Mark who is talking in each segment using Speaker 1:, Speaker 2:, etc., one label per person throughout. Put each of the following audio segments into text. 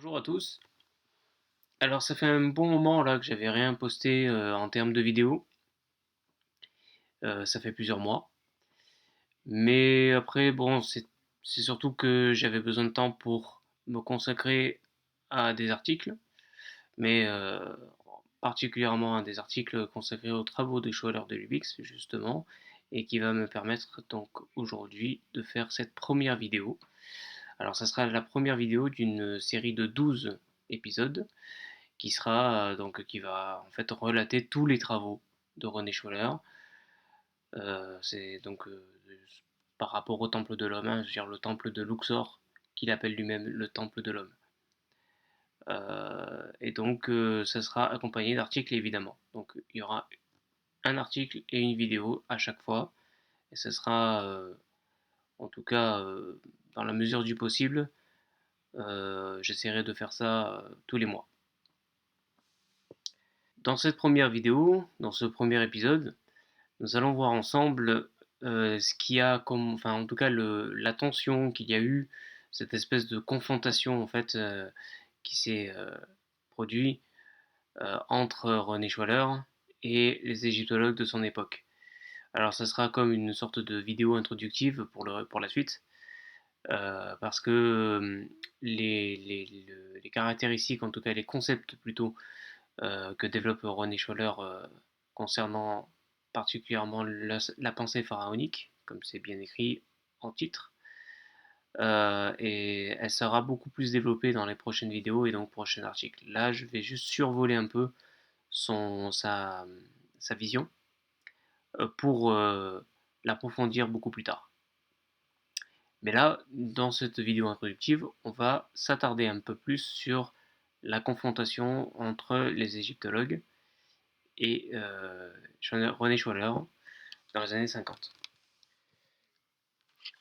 Speaker 1: Bonjour à tous. Alors ça fait un bon moment là que j'avais rien posté en termes de vidéos. Ça fait plusieurs mois. Mais après bon c'est surtout que j'avais besoin de temps pour me consacrer à des articles, mais particulièrement à des articles consacrés aux travaux des Schwaller de Lubix justement, et qui va me permettre donc aujourd'hui de faire cette première vidéo. Alors ça sera la première vidéo d'une série de 12 épisodes qui sera qui va en fait relater tous les travaux de René Schwaller. C'est par rapport au temple de l'homme, hein, je veux dire le temple de Luxor, qu'il appelle lui-même le temple de l'homme. Ça sera accompagné d'articles évidemment. Donc il y aura un article et une vidéo à chaque fois, et ce sera en tout cas dans la mesure du possible, j'essaierai de faire ça tous les mois. Dans cette première vidéo, dans ce premier épisode, nous allons voir ensemble ce qu'il y a comme, enfin en tout cas la tension qu'il y a eu, cette espèce de confrontation en fait qui s'est produit entre René Schwaller et les égyptologues de son époque. Alors ça sera comme une sorte de vidéo introductive pour la suite, parce que les caractéristiques, en tout cas les concepts plutôt, que développe René Schwaller concernant particulièrement la pensée pharaonique, comme c'est bien écrit en titre. Et elle sera beaucoup plus développée dans les prochaines vidéos et donc prochains articles. Là, je vais juste survoler un peu sa vision pour l'approfondir beaucoup plus tard. Mais là, dans cette vidéo introductive, on va s'attarder un peu plus sur la confrontation entre les égyptologues et René Schwaller dans les années 50.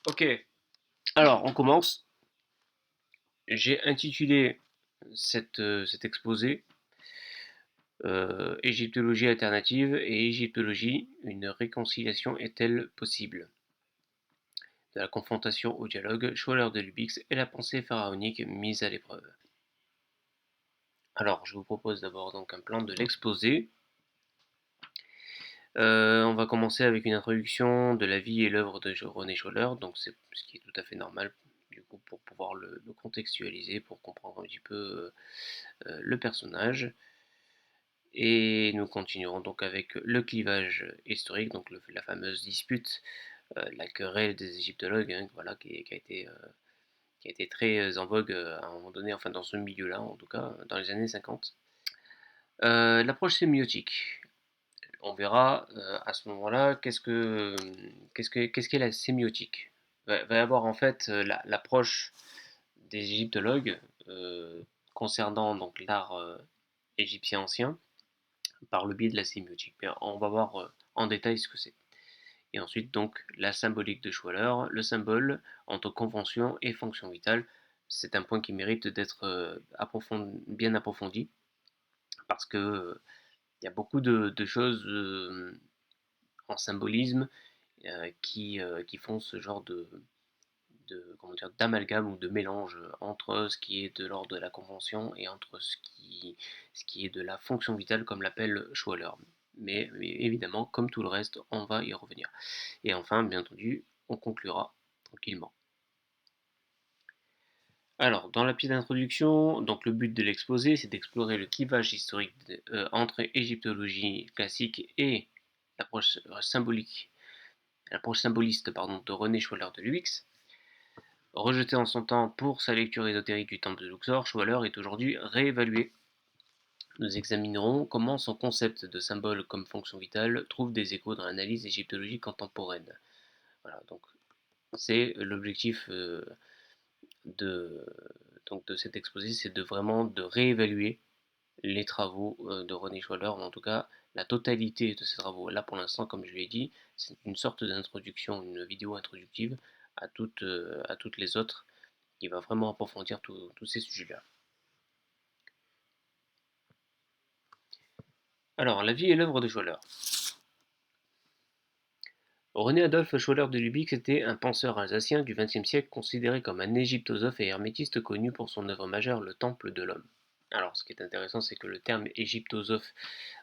Speaker 1: Ok, alors on commence. J'ai intitulé cet exposé Égyptologie alternative et Égyptologie, une réconciliation est-elle possible? De la confrontation au dialogue, Schwaller de Lubix et la pensée pharaonique mise à l'épreuve. Alors, je vous propose d'abord donc un plan de l'exposé. On va commencer avec une introduction de la vie et l'œuvre de René Schwaller, donc c'est ce qui est tout à fait normal du coup pour pouvoir le contextualiser, pour comprendre un petit peu le personnage. Et nous continuerons donc avec le clivage historique, donc la fameuse dispute, la querelle des égyptologues, hein, voilà, qui a été très en vogue à un moment donné, enfin dans ce milieu-là, en tout cas dans les années 50. L'approche sémiotique. On verra à ce moment-là qu'est-ce qu'est la sémiotique. Va y avoir en fait l'approche des égyptologues concernant donc l'art égyptien ancien par le biais de la sémiotique. Mais on va voir en détail ce que c'est. Et ensuite donc la symbolique de Schwaller, le symbole entre convention et fonction vitale. C'est un point qui mérite d'être bien approfondi parce que il y a beaucoup de choses en symbolisme qui font ce genre d'amalgame ou de mélange entre ce qui est de l'ordre de la convention et entre ce qui est de la fonction vitale comme l'appelle Schwaller. Mais évidemment, comme tout le reste, on va y revenir. Et enfin, bien entendu, on conclura tranquillement. Alors, dans la petite introduction, donc le but de l'exposé, c'est d'explorer le clivage historique entre égyptologie classique et l'approche symbolique, l'approche symboliste pardon, de René Schwaller de Lubix. Rejeté en son temps pour sa lecture ésotérique du temple de Luxor, Schwaller est aujourd'hui réévalué. Nous examinerons comment son concept de symbole comme fonction vitale trouve des échos dans l'analyse égyptologique contemporaine. Voilà, donc c'est l'objectif de, de cet exposé, c'est de vraiment de réévaluer les travaux de René Schwaller, ou en tout cas la totalité de ces travaux. Là pour l'instant, comme je l'ai dit, c'est une sorte d'introduction, une vidéo introductive à toutes les autres qui va vraiment approfondir tous ces sujets-là. Alors, la vie et l'œuvre de Schwaller. René Adolphe Scholler de Lubick était un penseur alsacien du XXe siècle considéré comme un égyptosophe et hermétiste connu pour son œuvre majeure, le Temple de l'Homme. Alors, ce qui est intéressant, c'est que le terme égyptosophe,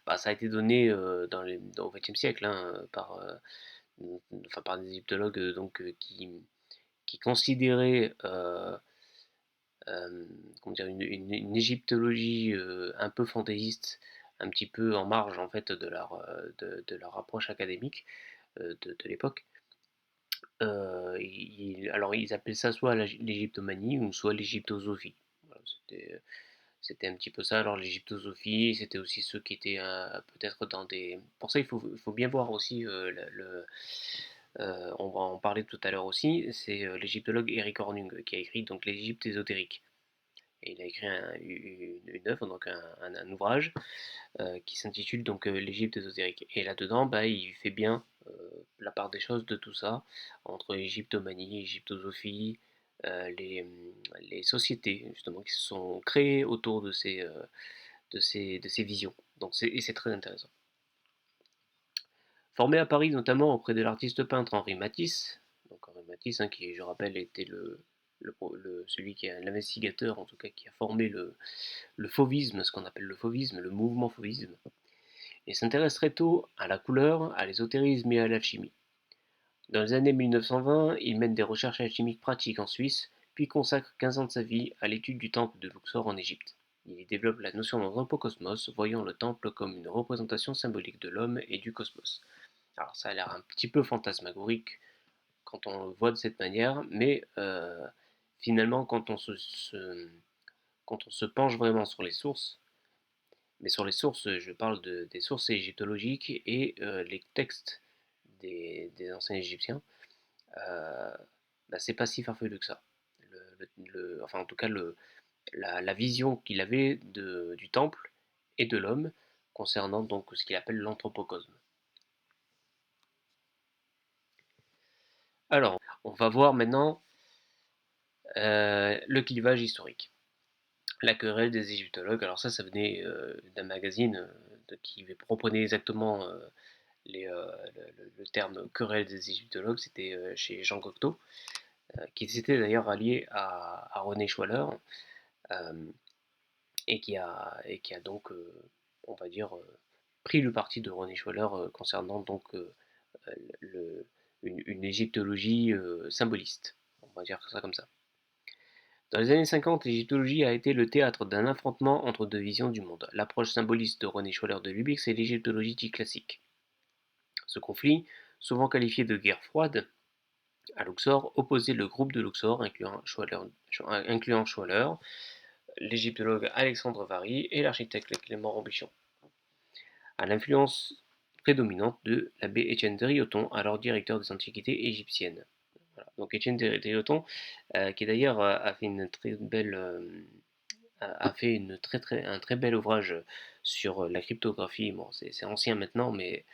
Speaker 1: ça a été donné au XXe siècle par des égyptologues qui considéraient comment dire, une égyptologie un peu fantaisiste, un petit peu en marge en fait de leur approche académique de l'époque. Alors ils appellent ça soit l'égyptomanie ou soit l'égyptosophie. Voilà, c'était un petit peu ça. Alors l'égyptosophie, c'était aussi ceux qui étaient peut-être dans des... Pour ça, il faut bien voir aussi, on va en parler tout à l'heure aussi, c'est l'égyptologue Eric Hornung qui a écrit donc l'Égypte ésotérique. Et il a écrit une œuvre, donc un ouvrage qui s'intitule donc l'Égypte ésotérique. Et là-dedans, il fait bien la part des choses de tout ça, entre égyptomanie, égyptosophie, les sociétés justement qui se sont créées autour de ces visions. Et c'est très intéressant. Formé à Paris notamment auprès de l'artiste peintre Henri Matisse, donc Henri Matisse qui, je rappelle, était celui qui est l'investigateur, en tout cas, qui a formé le fauvisme, ce qu'on appelle le fauvisme, le mouvement fauvisme, et s'intéresse très tôt à la couleur, à l'ésotérisme et à l'alchimie. Dans les années 1920, il mène des recherches alchimiques pratiques en Suisse, puis consacre 15 ans de sa vie à l'étude du temple de Luxor en Égypte. Il y développe la notion d'anthropocosmos, voyant le temple comme une représentation symbolique de l'homme et du cosmos. Alors ça a l'air un petit peu fantasmagorique quand on le voit de cette manière, mais finalement quand on se penche vraiment sur les sources, mais sur les sources, je parle des sources égyptologiques et les textes des anciens Égyptiens, euh, c'est pas si farfelu que ça. Enfin, en tout cas, la vision qu'il avait du temple et de l'homme concernant donc ce qu'il appelle l'anthropocosme. Alors, on va voir maintenant le clivage historique. La querelle des égyptologues, alors ça venait d'un magazine qui reprenait exactement le terme querelle des égyptologues, c'était chez Jean Cocteau, qui s'était d'ailleurs allié à René Schwaller, euh, et qui a donc, on va dire, pris le parti de René Schwaller concernant donc le, une égyptologie symboliste. On va dire ça comme ça. Dans les années 50, l'égyptologie a été le théâtre d'un affrontement entre deux visions du monde. L'approche symboliste de René Schwaller de Lubick, c'est l'égyptologie classique. Ce conflit, souvent qualifié de guerre froide, à Luxor, opposait le groupe de Luxor, incluant Schwaller, l'égyptologue Alexandre Vary et l'architecte Clément Robuchon, à l'influence prédominante de l'abbé Étienne Drioton, alors directeur des antiquités égyptiennes. Voilà. Donc Étienne Drioton, qui d'ailleurs a fait une très belle a fait un très bel ouvrage sur la cryptographie. Bon, c'est ancien maintenant, mais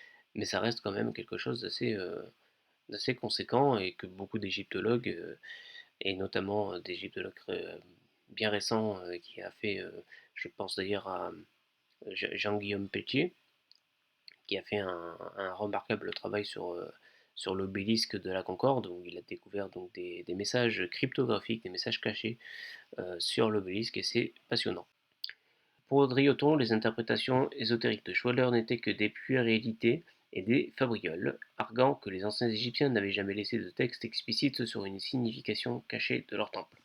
Speaker 1: ça reste quand même quelque chose d'assez conséquent et que beaucoup d'égyptologues, et notamment d'égyptologues bien récents, qui a fait, je pense d'ailleurs à Jean-Guillaume Pelletier, qui a fait un remarquable travail sur l'obélisque de la Concorde, où il a découvert donc des messages cryptographiques, des messages cachés sur l'obélisque, et c'est passionnant. Pour Drioton, les interprétations ésotériques de Schwaller n'étaient que des puérilités et des fabrioles, arguant que les anciens Égyptiens n'avaient jamais laissé de texte explicite sur une signification cachée de leur temple.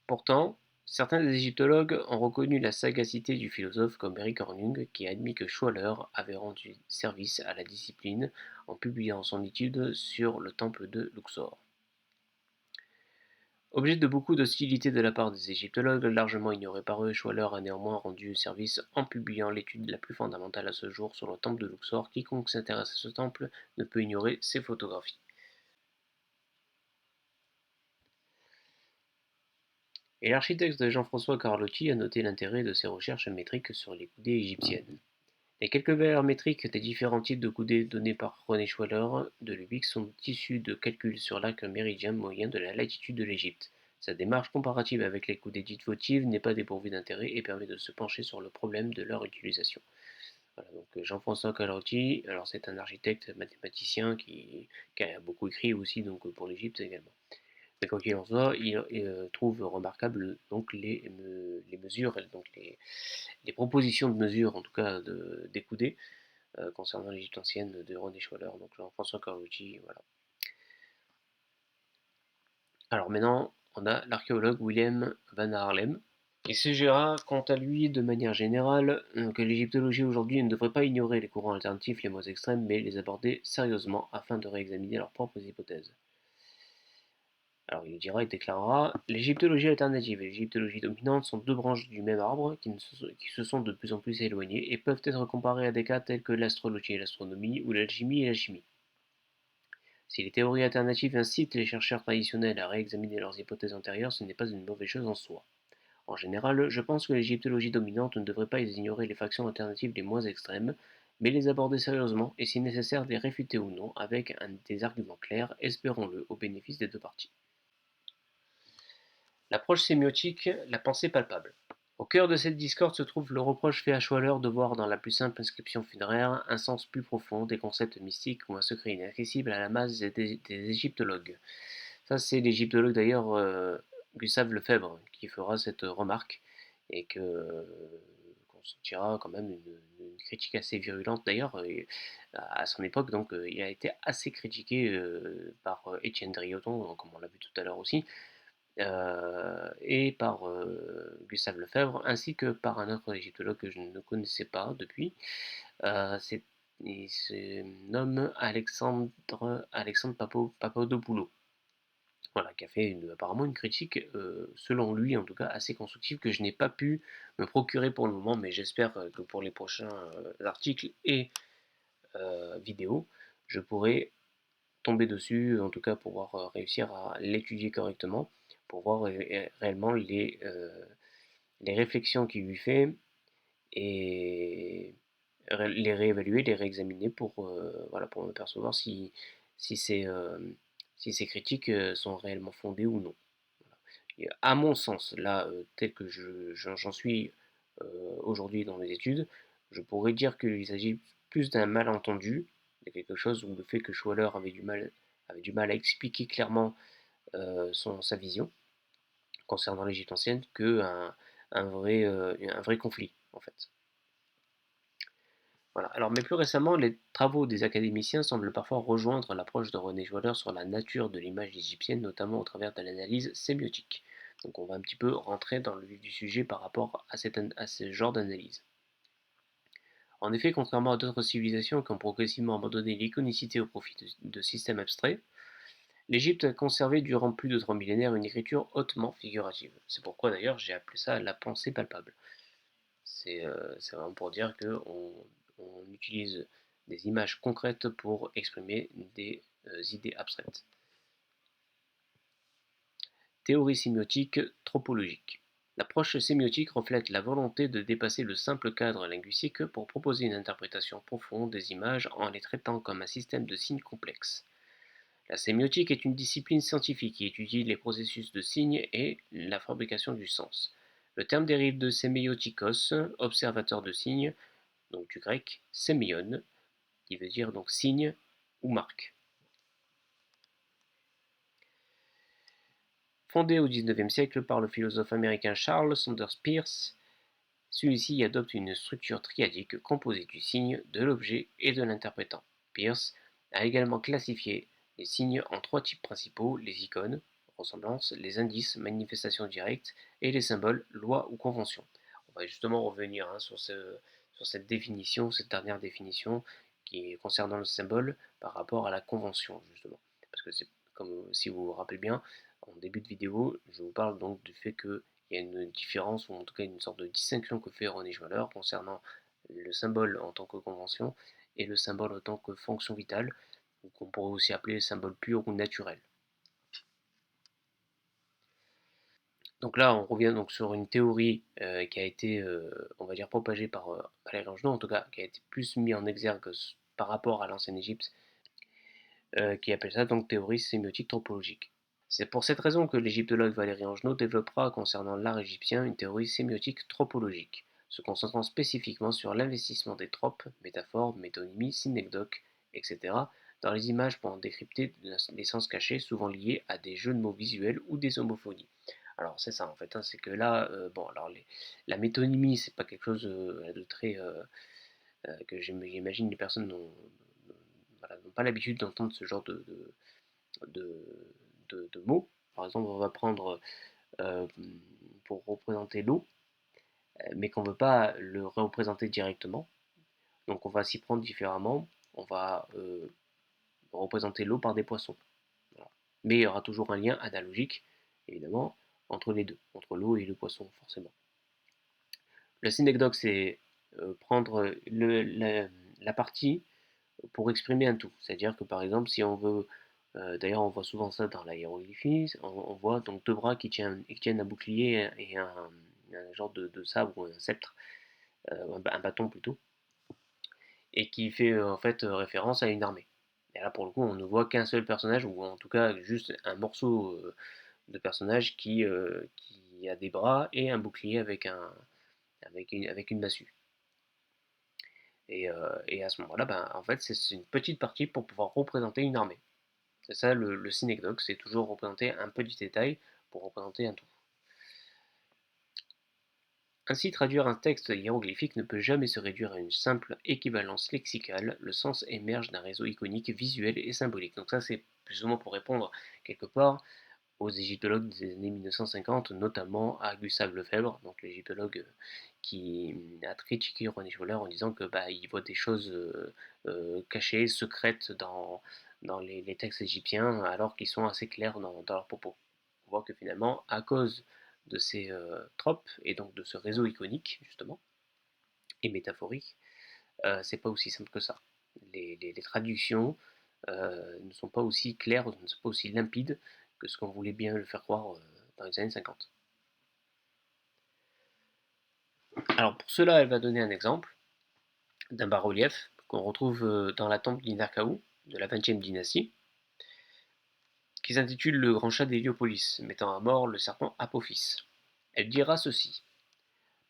Speaker 1: Pourtant, certains égyptologues ont reconnu la sagacité du philosophe comme Eric Hornung, qui a admis que Schwaller avait rendu service à la discipline en publiant son étude sur le temple de Luxor. Objet de beaucoup d'hostilité de la part des égyptologues, largement ignoré par eux, Schwaller a néanmoins rendu service en publiant l'étude la plus fondamentale à ce jour sur le temple de Luxor. Quiconque s'intéresse à ce temple ne peut ignorer ses photographies. Et l'architecte Jean-François Carlotti a noté l'intérêt de ses recherches métriques sur les coudées égyptiennes. Les quelques valeurs métriques des différents types de coudées donnés par René Schwaller de Lubick sont issues de calculs sur l'arc méridien moyen de la latitude de l'Égypte. Sa démarche comparative avec les coudées dites votives n'est pas dépourvue d'intérêt et permet de se pencher sur le problème de leur utilisation. Voilà, donc Jean-François Calotti, alors c'est un architecte mathématicien qui a beaucoup écrit aussi donc, pour l'Égypte également. Mais quoi qu'il en soit, il trouve remarquable donc les mesures, donc les propositions de mesures, en tout cas des coudées, concernant l'Égypte ancienne de René Schwaller, donc Jean-François Calotti, voilà. Alors maintenant, on a l'archéologue William Van Haarlem. Il suggéra quant à lui, de manière générale, que l'égyptologie aujourd'hui ne devrait pas ignorer les courants alternatifs les moins extrêmes, mais les aborder sérieusement afin de réexaminer leurs propres hypothèses. Alors il déclarera, l'égyptologie alternative et l'égyptologie dominante sont deux branches du même arbre qui se sont de plus en plus éloignées et peuvent être comparées à des cas tels que l'astrologie et l'astronomie ou l'alchimie et la chimie. Si les théories alternatives incitent les chercheurs traditionnels à réexaminer leurs hypothèses antérieures, ce n'est pas une mauvaise chose en soi. En général, je pense que l'égyptologie dominante ne devrait pas ignorer les factions alternatives les moins extrêmes, mais les aborder sérieusement et si nécessaire les réfuter ou non avec des arguments clairs, espérons-le, au bénéfice des deux parties. L'approche sémiotique, la pensée palpable. Au cœur de cette discorde se trouve le reproche fait à Schwaller de voir dans la plus simple inscription funéraire un sens plus profond, des concepts mystiques ou un secret inaccessible à la masse des égyptologues. Ça, c'est l'égyptologue d'ailleurs Gustave Lefebvre qui fera cette remarque et qu'on sentira quand même une critique assez virulente d'ailleurs à son époque. Donc, il a été assez critiqué par Étienne Drioton, comme on l'a vu tout à l'heure aussi, et par Gustave Lefebvre, ainsi que par un autre égyptologue que je ne connaissais pas depuis. Il se nomme Alexandre Papadopoulou. Voilà, qui a fait apparemment une critique, selon lui en tout cas, assez constructive que je n'ai pas pu me procurer pour le moment, mais j'espère que pour les prochains articles et vidéos, je pourrai tomber dessus, en tout cas pouvoir réussir à l'étudier correctement, pour voir réellement les réflexions qu'il lui fait et les réévaluer, les réexaminer voilà, pour percevoir si ces critiques sont réellement fondées ou non. Et à mon sens, là, tel que j'en suis aujourd'hui dans mes études, je pourrais dire qu'il s'agit plus d'un malentendu, de quelque chose où le fait que Schwaller avait du mal à expliquer clairement sa vision concernant l'Égypte ancienne un vrai conflit, en fait. Voilà. Alors, mais plus récemment, les travaux des académiciens semblent parfois rejoindre l'approche de René Schwaller sur la nature de l'image égyptienne, notamment au travers de l'analyse sémiotique. Donc on va un petit peu rentrer dans le vif du sujet par rapport à ce genre d'analyse. En effet, contrairement à d'autres civilisations qui ont progressivement abandonné l'iconicité au profit de systèmes abstraits, l'Égypte a conservé durant plus de 3 millénaires une écriture hautement figurative. C'est pourquoi d'ailleurs j'ai appelé ça la pensée palpable. C'est vraiment pour dire qu'on utilise des images concrètes pour exprimer des idées abstraites. Théorie sémiotique tropologique. L'approche sémiotique reflète la volonté de dépasser le simple cadre linguistique pour proposer une interprétation profonde des images en les traitant comme un système de signes complexes. La sémiotique est une discipline scientifique qui étudie les processus de signes et la fabrication du sens. Le terme dérive de sémiotikos, observateur de signes, donc du grec sémion, qui veut dire donc signe ou marque. Fondé au XIXe siècle par le philosophe américain Charles Sanders Peirce, celui-ci y adopte une structure triadique composée du signe, de l'objet et de l'interprétant. Peirce a également classifié les signes en trois types principaux, les icônes, ressemblance, les indices, manifestations directes, et les symboles, lois ou conventions. On va justement revenir sur cette définition, cette dernière définition qui est concernant le symbole par rapport à la convention, justement. Parce que c'est comme si vous vous rappelez bien, en début de vidéo, je vous parle donc du fait qu'il y a une différence, ou en tout cas une sorte de distinction que fait René Schwaller concernant le symbole en tant que convention et le symbole en tant que fonction vitale, ou qu'on pourrait aussi appeler symbole pur ou naturel. Donc là, on revient donc sur une théorie qui a été, on va dire, propagée par Valéry Angenot, en tout cas, qui a été plus mis en exergue par rapport à l'ancienne Égypte, qui appelle ça donc théorie sémiotique tropologique. C'est pour cette raison que l'égyptologue Valéry Angenot développera concernant l'art égyptien une théorie sémiotique tropologique. se concentrant spécifiquement sur l'investissement des tropes, métaphores, métonymies, synecdoques, etc., dans les images pour en décrypter les sens cachés, souvent liés à des jeux de mots visuels ou des homophonies. Alors c'est ça en fait, hein, c'est que là, bon, alors la métonymie, c'est pas quelque chose de très que j'imagine les personnes voilà, n'ont pas l'habitude d'entendre ce genre de, de mots. Par exemple, on va prendre euh, pour représenter l'eau, mais qu'on ne veut pas le représenter directement. Donc on va s'y prendre différemment. On va représenter l'eau par des poissons. Voilà. Mais il y aura toujours un lien analogique, évidemment, entre les deux, entre l'eau et le poisson, forcément. Le synecdoque, c'est prendre la partie pour exprimer un tout. C'est-à-dire que par exemple, si on veut, d'ailleurs on voit souvent ça dans la hiéroglyphie, on voit donc deux bras qui tiennent un bouclier et un genre de sabre ou un sceptre, un bâton plutôt, et qui fait en fait référence à une armée. Et là pour le coup on ne voit qu'un seul personnage, ou en tout cas juste un morceau de personnage qui a des bras et un bouclier avec une massue. Et à ce moment-là, ben, en fait, c'est une petite partie pour pouvoir représenter une armée. C'est ça le synecdoque, c'est toujours représenter un petit détail pour représenter un tout. Ainsi, traduire un texte hiéroglyphique ne peut jamais se réduire à une simple équivalence lexicale, le sens émerge d'un réseau iconique, visuel et symbolique. Donc ça, c'est plus ou moins pour répondre quelque part aux égyptologues des années 1950, notamment à Gustave Lefebvre, donc l'égyptologue qui a critiqué René Scholler en disant que bah, il voit des choses cachées, secrètes dans les textes égyptiens, alors qu'ils sont assez clairs dans leurs propos. On voit que finalement, à cause de ces tropes et donc de ce réseau iconique justement et métaphorique, c'est pas aussi simple que ça. Les traductions ne sont pas aussi claires, ne sont pas aussi limpides que ce qu'on voulait bien le faire croire dans les années 50. Alors pour cela, elle va donner un exemple d'un bas-relief qu'on retrouve dans la tombe d'Inarkaou de la 20e dynastie, qui s'intitule Le grand chat d'Héliopolis, mettant à mort le serpent Apophis. Elle dira ceci: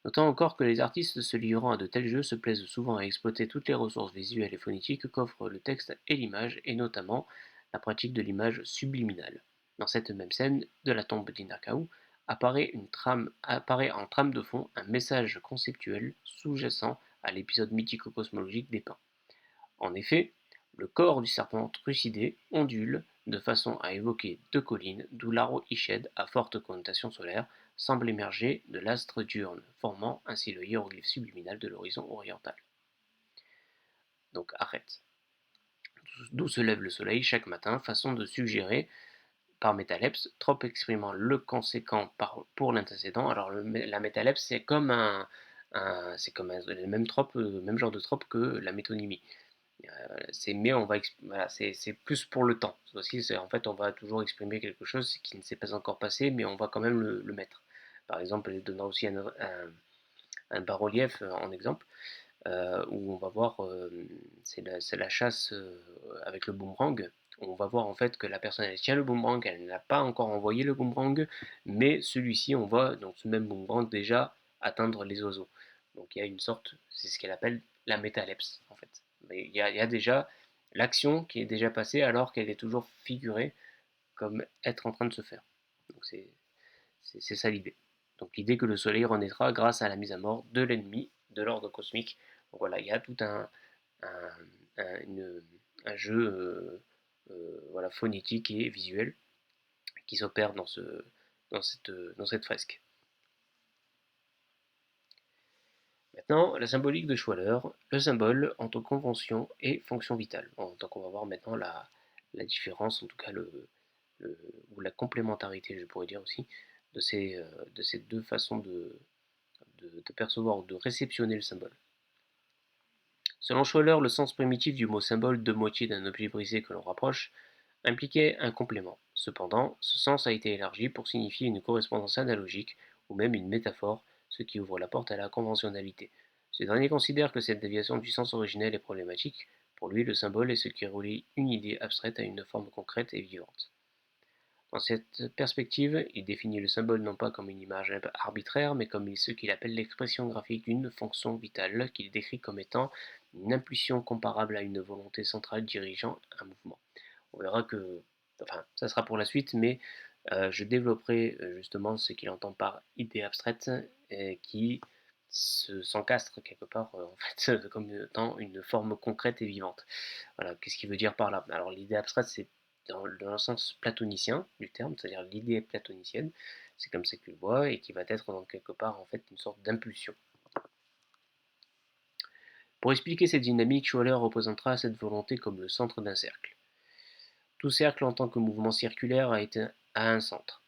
Speaker 1: notant encore que les artistes se livrant à de tels jeux se plaisent souvent à exploiter toutes les ressources visuelles et phonétiques qu'offrent le texte et l'image, et notamment la pratique de l'image subliminale. Dans cette même scène de la tombe d'Inarkaou apparaît en trame de fond un message conceptuel sous-jacent à l'épisode mythico-cosmologique dépeint. En effet, le corps du serpent trucidé ondule de façon à évoquer deux collines, d'où l'arbre Ished, à forte connotation solaire, semble émerger de l'astre diurne, formant ainsi le hiéroglyphe subliminal de l'horizon oriental. Donc arrête. D'où se lève le soleil chaque matin, façon de suggérer par métalepse, trop exprimant le conséquent pour l'antécédent. Alors la métalepse, c'est comme le même même genre de trope que la métonymie. Mais on va voilà, c'est plus pour le temps. Aussi, en fait, on va toujours exprimer quelque chose qui ne s'est pas encore passé, mais on va quand même le mettre. Par exemple, elle donnera aussi un bas-relief en exemple, où on va voir, c'est la chasse avec le boomerang. On va voir en fait que la personne elle tient le boomerang, elle n'a pas encore envoyé le boomerang, mais celui-ci, on voit donc ce même boomerang déjà atteindre les oiseaux. Donc il y a une sorte, c'est ce qu'elle appelle la métalepse en fait. Mais il y a déjà l'action qui est déjà passée alors qu'elle est toujours figurée comme être en train de se faire. Donc c'est ça l'idée. Donc l'idée que le soleil renaîtra grâce à la mise à mort de l'ennemi de l'ordre cosmique. Donc voilà, il y a tout un, un jeu voilà, phonétique et visuel qui s'opère dans cette fresque. Maintenant, la symbolique de Schwaller, le symbole entre convention et fonction vitale. Bon, donc on va voir maintenant la différence, en tout cas ou la complémentarité, je pourrais dire aussi, de ces deux façons de percevoir ou de réceptionner le symbole. Selon Schwaller, le sens primitif du mot symbole, deux moitiés d'un objet brisé que l'on rapproche, impliquait un complément. Cependant, ce sens a été élargi pour signifier une correspondance analogique ou même une métaphore, ce qui ouvre la porte à la conventionnalité. Ce dernier considère que cette déviation du sens originel est problématique. Pour lui, le symbole est ce qui relie une idée abstraite à une forme concrète et vivante. Dans cette perspective, il définit le symbole non pas comme une image arbitraire, mais comme ce qu'il appelle l'expression graphique d'une fonction vitale, qu'il décrit comme étant une impulsion comparable à une volonté centrale dirigeant un mouvement. On verra que, enfin, ça sera pour la suite, mais je développerai justement ce qu'il entend par idée abstraite, qui s'encastre quelque part en fait comme étant une forme concrète et vivante. Voilà, qu'est-ce qu'il veut dire par là? Alors l'idée abstraite, c'est dans le sens platonicien du terme, c'est-à-dire l'idée platonicienne, c'est comme ça qu'il le voit, et qui va être donc quelque part en fait une sorte d'impulsion. Pour expliquer cette dynamique, Schwaller représentera cette volonté comme le centre d'un cercle. Tout cercle en tant que mouvement circulaire a un centre.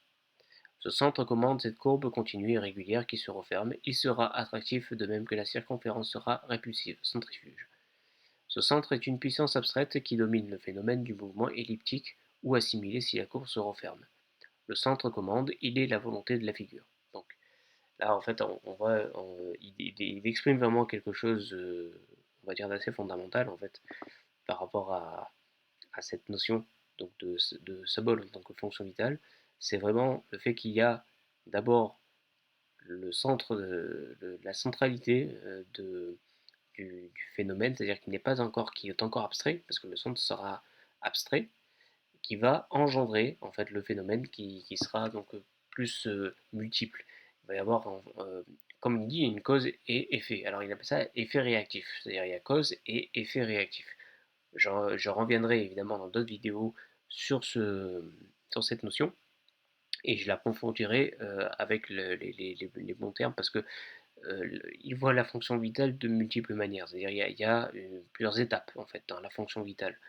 Speaker 1: Ce centre commande cette courbe continue et régulière qui se referme. Il sera attractif de même que la circonférence sera répulsive, centrifuge. Ce centre est une puissance abstraite qui domine le phénomène du mouvement elliptique ou assimilé si la courbe se referme. Le centre commande, il est la volonté de la figure. Donc là, en fait, il exprime vraiment quelque chose, on va dire, d'assez fondamental, en fait, par rapport à cette notion donc de symbole en tant que fonction vitale. C'est vraiment le fait qu'il y a d'abord le centre la centralité du phénomène, c'est-à-dire qu'il n'est pas encore, qui est encore abstrait, parce que le centre sera abstrait, qui va engendrer en fait le phénomène qui sera donc plus multiple. Il va y avoir, comme il dit, une cause et effet. Alors il appelle ça effet réactif, c'est-à-dire il y a cause et effet réactif. Je reviendrai évidemment dans d'autres vidéos sur, sur cette notion, et je l'approfondirai avec les bons termes, parce que il voit la fonction vitale de multiples manières. C'est-à-dire il y a plusieurs étapes en fait dans la fonction vitale.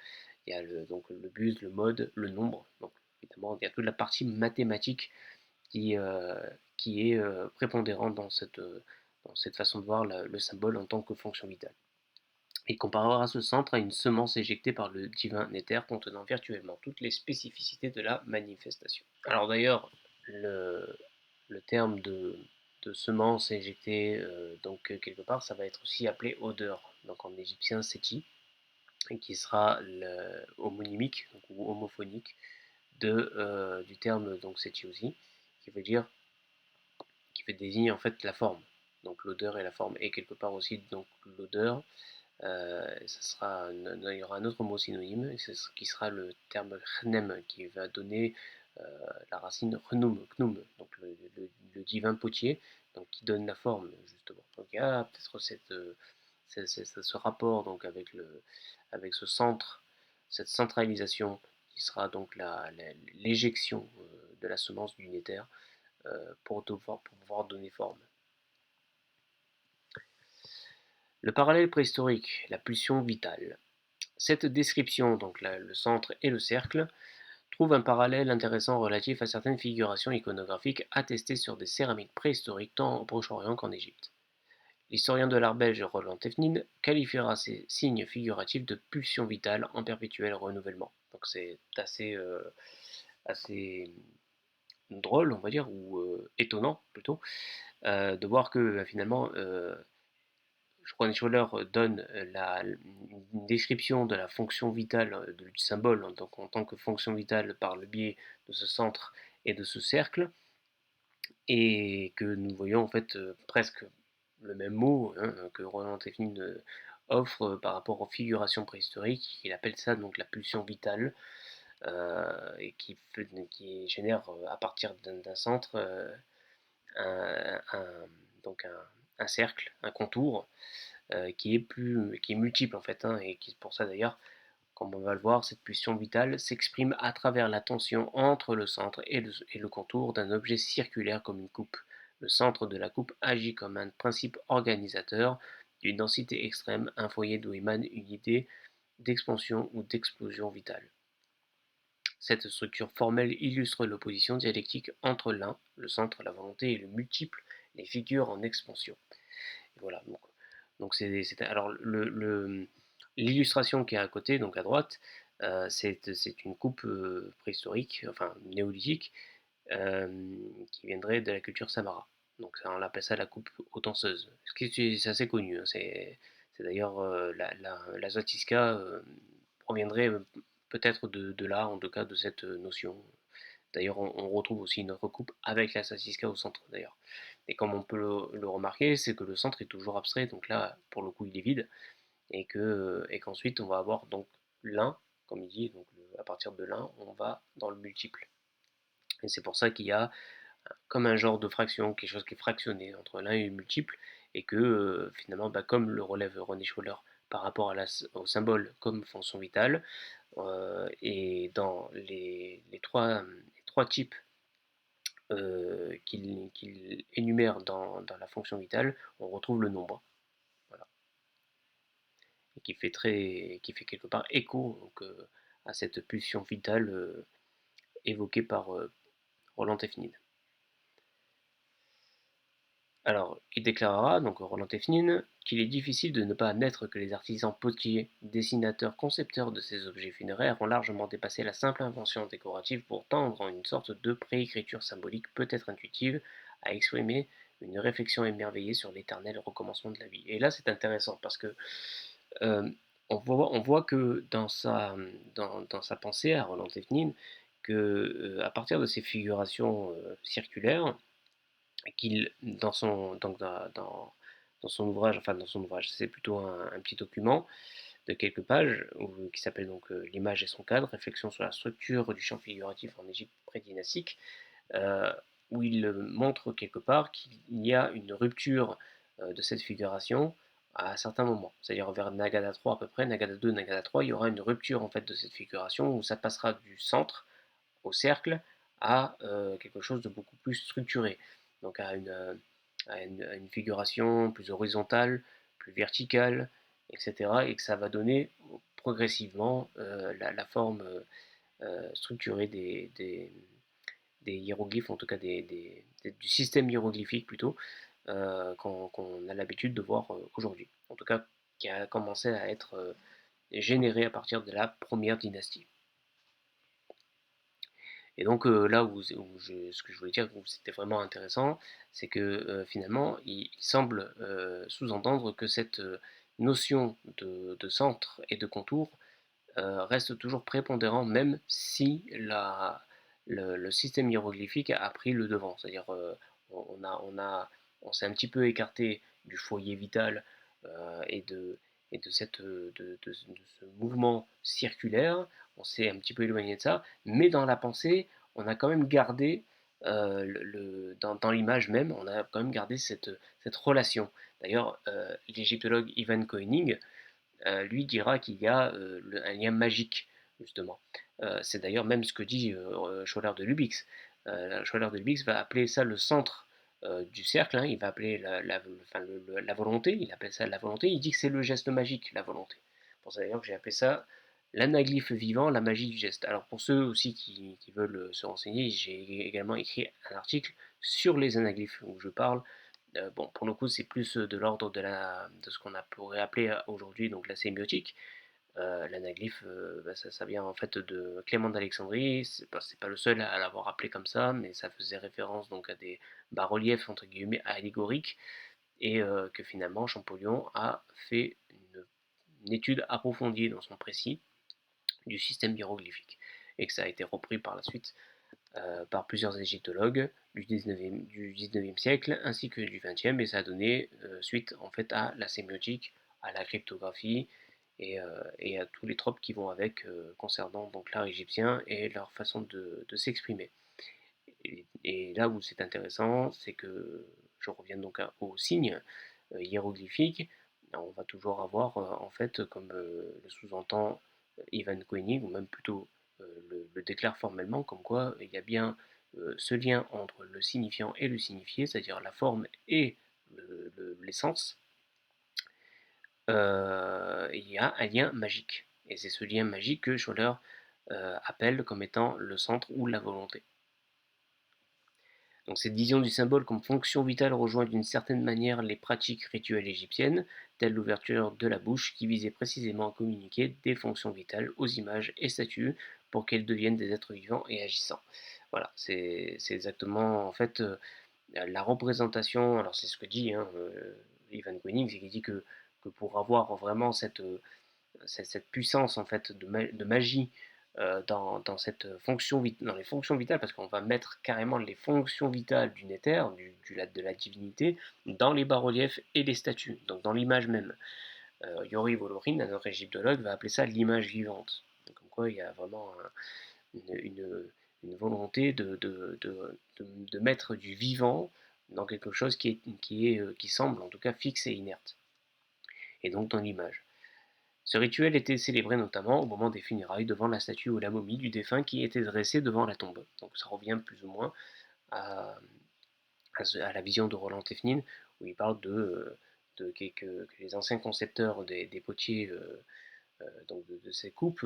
Speaker 1: Il y a donc le but, le mode, le nombre. Donc évidemment, il y a toute la partie mathématique qui, euh, qui est prépondérante dans cette façon de voir le symbole en tant que fonction vitale. Il comparera ce centre à une semence éjectée par le divin éther contenant virtuellement toutes les spécificités de la manifestation. Alors d'ailleurs, le, le terme de semence éjectée, donc quelque part, ça va être aussi appelé odeur, donc en égyptien seti, qui sera homonymique donc, ou homophonique du terme donc seti aussi, qui veut dire, qui veut désigner en fait la forme. Donc l'odeur et la forme, et quelque part aussi donc l'odeur. Il y aura un autre mot synonyme qui sera le terme chnem, qui va donner la racine chnum, knum, donc le divin potier, donc qui donne la forme justement. Donc il y a peut-être ce rapport donc avec ce centre, cette centralisation qui sera donc l'éjection de la semence du néther pour pouvoir donner forme. Le parallèle préhistorique, la pulsion vitale. Cette description, donc le centre et le cercle, trouve un parallèle intéressant relatif à certaines figurations iconographiques attestées sur des céramiques préhistoriques tant au Proche-Orient qu'en Égypte. L'historien de l'art belge Roland Tefnin qualifiera ces signes figuratifs de pulsion vitale en perpétuel renouvellement. Donc c'est assez drôle, on va dire, ou étonnant plutôt, de voir que finalement Schwaller donne une description de la fonction vitale du symbole en tant que fonction vitale par le biais de ce centre et de ce cercle, et que nous voyons en fait presque le même mot hein, que Roland Teffin offre par rapport aux figurations préhistoriques. Il appelle ça donc la pulsion vitale, et qui génère à partir d'un centre un, un- donc un cercle, un contour qui est multiple en fait, hein, et qui pour ça d'ailleurs, comme on va le voir, cette pulsion vitale s'exprime à travers la tension entre le centre et le contour d'un objet circulaire comme une coupe. Le centre de la coupe agit comme un principe organisateur d'une densité extrême, un foyer d'où émane une idée d'expansion ou d'explosion vitale. Cette structure formelle illustre l'opposition dialectique entre l'un, le centre, la volonté, et le multiple, les figures en expansion. Et voilà, donc alors l'illustration qui est à côté, donc à droite, c'est une coupe préhistorique, enfin néolithique, euh, qui viendrait de la culture Samara. Donc on appelle ça la coupe autenceuse. C'est assez connu, hein, c'est d'ailleurs la Zatiska proviendrait peut-être de là, en tout cas de cette notion D'ailleurs, on retrouve aussi une autre coupe avec la Sassiska au centre d'ailleurs. Et comme on peut le remarquer, c'est que le centre est toujours abstrait, donc là, pour le coup, il est vide, et qu'ensuite on va avoir donc l'un, comme il dit, donc à partir de l'un, on va dans le multiple. Et c'est pour ça qu'il y a comme un genre de fraction, quelque chose qui est fractionné entre l'un et le multiple, et que finalement, bah, comme le relève René Schwaller par rapport au symbole comme fonction vitale, et dans les trois types qu'il énumère dans la fonction vitale, on retrouve le nombre. Voilà. Et qui fait quelque part écho donc, à cette pulsion vitale évoquée par Roland Tefnine. Alors, il déclarera, donc Roland Tefnine, qu'il est difficile de ne pas admettre que les artisans potiers, dessinateurs, concepteurs de ces objets funéraires ont largement dépassé la simple invention décorative pour tendre en une sorte de préécriture symbolique peut-être intuitive à exprimer une réflexion émerveillée sur l'éternel recommencement de la vie. Et là, c'est intéressant parce que euh, on voit que dans sa pensée à Roland Tefnine, que à partir de ces figurations circulaires, qu'il dans son donc dans son ouvrage, enfin dans son ouvrage, c'est plutôt un petit document de quelques pages qui s'appelle donc L'image et son cadre, réflexion sur la structure du champ figuratif en Égypte prédynastique, euh, où il montre quelque part qu'il y a une rupture de cette figuration à un certain moment, c'est-à-dire vers Nagada 3 à peu près, Nagada 2, Nagada 3, il y aura une rupture en fait de cette figuration où ça passera du centre au cercle à quelque chose de beaucoup plus structuré, donc à une figuration plus horizontale, plus verticale, etc. Et que ça va donner progressivement la forme structurée des hiéroglyphes, en tout cas du système hiéroglyphique plutôt, qu'on a l'habitude de voir aujourd'hui. En tout cas, qui a commencé à être généré à partir de la première dynastie. Et donc là ce que je voulais dire, où c'était vraiment intéressant, c'est que finalement, il semble sous-entendre que cette notion de centre et de contour reste toujours prépondérant, même si le système hiéroglyphique a pris le devant. C'est-à-dire, on s'est un petit peu écarté du foyer vital et de ce mouvement circulaire, on s'est un petit peu éloigné de ça, mais dans la pensée, on a quand même gardé, dans l'image même, on a quand même gardé cette relation. D'ailleurs, l'égyptologue Ivan Koenig, lui dira qu'il y a un lien magique, justement. C'est d'ailleurs même ce que dit Scholler de Lubix. Scholler de Lubix va appeler ça le centre du cercle, hein, il va appeler la volonté, il appelle ça la volonté, il dit que c'est le geste magique, la volonté. Pour ça d'ailleurs que j'ai appelé ça l'anaglyphe vivant, la magie du geste. Alors pour ceux aussi qui veulent se renseigner, j'ai également écrit un article sur les anaglyphes où je parle bon, pour le coup, c'est plus de l'ordre de ce qu'on pourrait appeler aujourd'hui donc la sémiotique. L'anaglyphe, bah, ça vient en fait de Clément d'Alexandrie. C'est pas le seul à l'avoir appelé comme ça, mais ça faisait référence donc à des bas-reliefs entre guillemets allégoriques, et que finalement Champollion a fait une étude approfondie dans son précis du système hiéroglyphique, et que ça a été repris par la suite par plusieurs égyptologues du 19e siècle ainsi que du 20e, et ça a donné suite en fait à la sémiotique, à la cryptographie et à tous les tropes qui vont avec concernant donc l'art égyptien et leur façon de s'exprimer. Et là où c'est intéressant, c'est que je reviens donc aux signes hiéroglyphiques. On va toujours avoir en fait, comme le sous-entend Ivan Koenig, ou même plutôt le déclare formellement, comme quoi il y a bien ce lien entre le signifiant et le signifié, c'est-à-dire la forme et l'essence. Il y a un lien magique. Et c'est ce lien magique que Scholler appelle comme étant le centre ou la volonté. Donc cette vision du symbole comme fonction vitale rejoint d'une certaine manière les pratiques rituelles égyptiennes, telles l'ouverture de la bouche, qui visait précisément à communiquer des fonctions vitales aux images et statues pour qu'elles deviennent des êtres vivants et agissants. Voilà, c'est exactement en fait la représentation, alors c'est ce que dit Ivan Koenig, c'est qu'il dit que pour avoir vraiment cette puissance en fait de magie dans les fonctions vitales, parce qu'on va mettre carrément les fonctions vitales du Néther, de la divinité, dans les bas-reliefs et les statues, donc dans l'image même. Yori Volorin, notre égyptologue, va appeler ça l'image vivante. Donc, comme quoi il y a vraiment une, une- une volonté de mettre du vivant dans quelque chose qui semble en tout cas fixe et inerte, et donc dans l'image. Ce rituel était célébré notamment au moment des funérailles devant la statue ou la momie du défunt qui était dressée devant la tombe. Donc ça revient plus ou moins à, à la vision de Roland Tefnin, où il parle que les anciens concepteurs des potiers, donc de ces coupes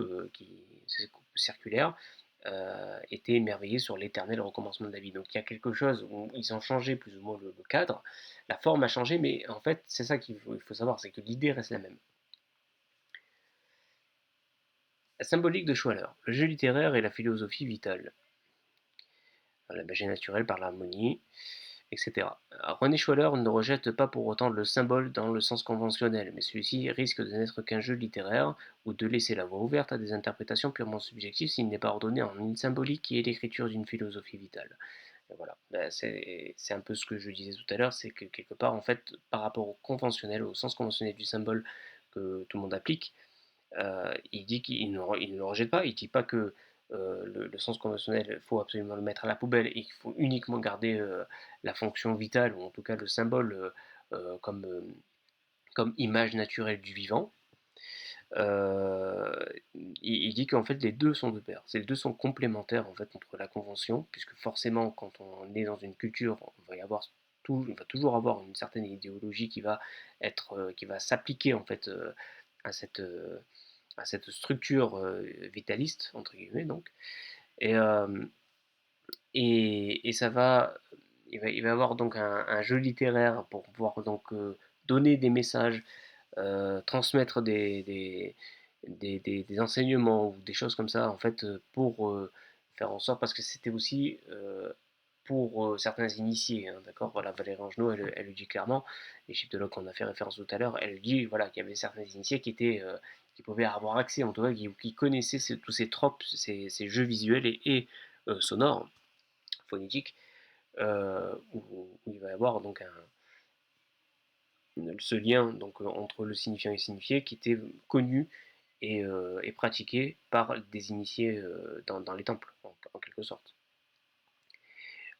Speaker 1: circulaires, étaient émerveillés sur l'éternel recommencement de la vie. Donc il y a quelque chose où ils ont changé plus ou moins le cadre, la forme a changé, mais en fait c'est ça il faut savoir, c'est que l'idée reste la même. La symbolique de Schwaller, le jeu littéraire et la philosophie vitale, la magie naturelle par l'harmonie, etc. René Schwaller ne rejette pas pour autant le symbole dans le sens conventionnel, mais celui-ci risque de n'être qu'un jeu littéraire ou de laisser la voie ouverte à des interprétations purement subjectives s'il n'est pas ordonné en une symbolique qui est l'écriture d'une philosophie vitale. Et voilà, c'est un peu ce que je disais tout à l'heure, c'est que quelque part, en fait, par rapport au conventionnel, au sens conventionnel du symbole que tout le monde applique, il dit qu'il ne le rejette pas, il ne dit pas que le sens conventionnel, il faut absolument le mettre à la poubelle et qu'il faut uniquement garder la fonction vitale, ou en tout cas le symbole, comme, comme image naturelle du vivant. Euh, il dit qu'en fait les deux sont de pair, les deux sont complémentaires en fait entre la convention, puisque forcément quand on est dans une culture, on va toujours avoir une certaine idéologie qui va s'appliquer en fait à à cette structure vitaliste, entre guillemets, donc. Et, euh, et ça va, il va avoir donc un jeu littéraire pour pouvoir donc donner des messages, transmettre des enseignements ou des choses comme ça, en fait, pour faire en sorte, parce que c'était aussi pour certains initiés, hein, d'accord. Voilà, Valérie Angenot, elle le dit clairement, l'égyptologue qu'on a fait référence tout à l'heure, elle dit voilà, qu'il y avait certains initiés qui pouvaient avoir accès, en tout cas, qui connaissaient tous ces tropes, ces jeux visuels et sonores, phonétiques, où il va y avoir donc ce lien donc, entre le signifiant et le signifié qui était connu et pratiqué par des initiés dans les temples, en quelque sorte.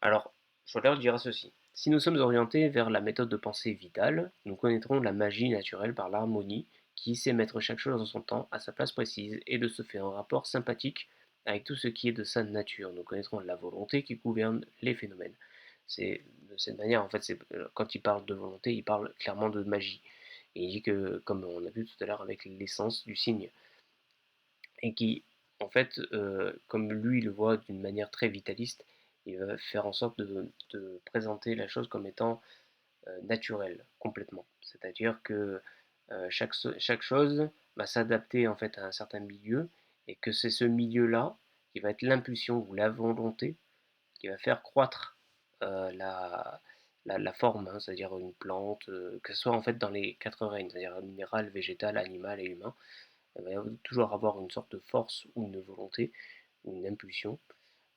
Speaker 1: Alors, Schroeder dira ceci. Si nous sommes orientés vers la méthode de pensée vitale, nous connaîtrons la magie naturelle par l'harmonie qui sait mettre chaque chose dans son temps, à sa place précise, et de se faire un rapport sympathique avec tout ce qui est de sa nature. Nous connaîtrons la volonté qui gouverne les phénomènes. C'est de cette manière, en fait, quand il parle de volonté, il parle clairement de magie. Et il dit que, comme on a vu tout à l'heure avec l'essence du signe, et qui, en fait, comme lui le voit d'une manière très vitaliste, il va faire en sorte de présenter la chose comme étant naturelle, complètement. C'est-à-dire que chaque chose va s'adapter en fait à un certain milieu, et que c'est ce milieu-là qui va être l'impulsion ou la volonté qui va faire croître la forme, hein, c'est-à-dire une plante, que ce soit en fait dans les quatre règnes, c'est-à-dire minéral, végétal, animal et humain. Il va toujours avoir une sorte de force ou une volonté ou une impulsion,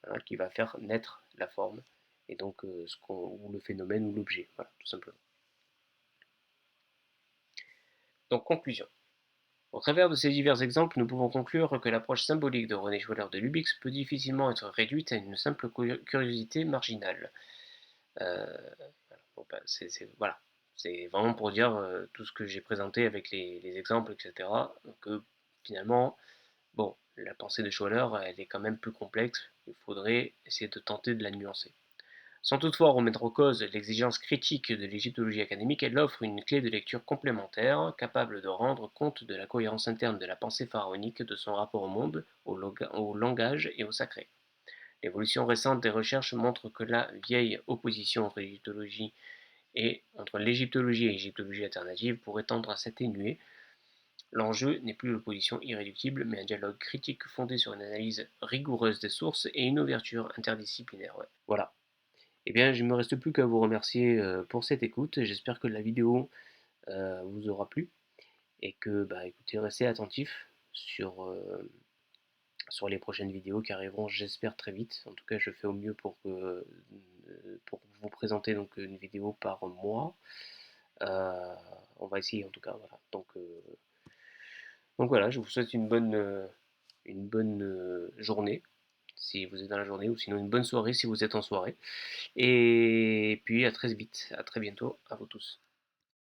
Speaker 1: hein, qui va faire naître la forme et donc ou le phénomène ou l'objet, voilà, tout simplement. Donc conclusion. Au travers de ces divers exemples, nous pouvons conclure que l'approche symbolique de René Schwaller de Lubix peut difficilement être réduite à une simple curiosité marginale. Euh, bon, bah, voilà. C'est vraiment pour dire tout ce que j'ai présenté avec les exemples, etc. Que finalement, bon, la pensée de Schwaller, elle est quand même plus complexe. Il faudrait essayer de tenter de la nuancer. Sans toutefois remettre en cause l'exigence critique de l'égyptologie académique, elle offre une clé de lecture complémentaire, capable de rendre compte de la cohérence interne de la pensée pharaonique, de son rapport au monde, au langage et au sacré. L'évolution récente des recherches montre que la vieille opposition entre l'égyptologie et l'égyptologie alternative pourrait tendre à s'atténuer. L'enjeu n'est plus l'opposition irréductible, mais un dialogue critique fondé sur une analyse rigoureuse des sources et une ouverture interdisciplinaire. Ouais. Voilà. Eh bien, je ne me reste plus qu'à vous remercier pour cette écoute. J'espère que la vidéo vous aura plu et que, bah, écoutez, restez attentifs sur les prochaines vidéos qui arriveront, j'espère, très vite. En tout cas, je fais au mieux pour vous présenter donc une vidéo par mois. Euh, on va essayer en tout cas, voilà. Donc voilà, je vous souhaite une bonne journée si vous êtes dans la journée, ou sinon une bonne soirée si vous êtes en soirée. Et puis à très vite, à très bientôt, à vous tous.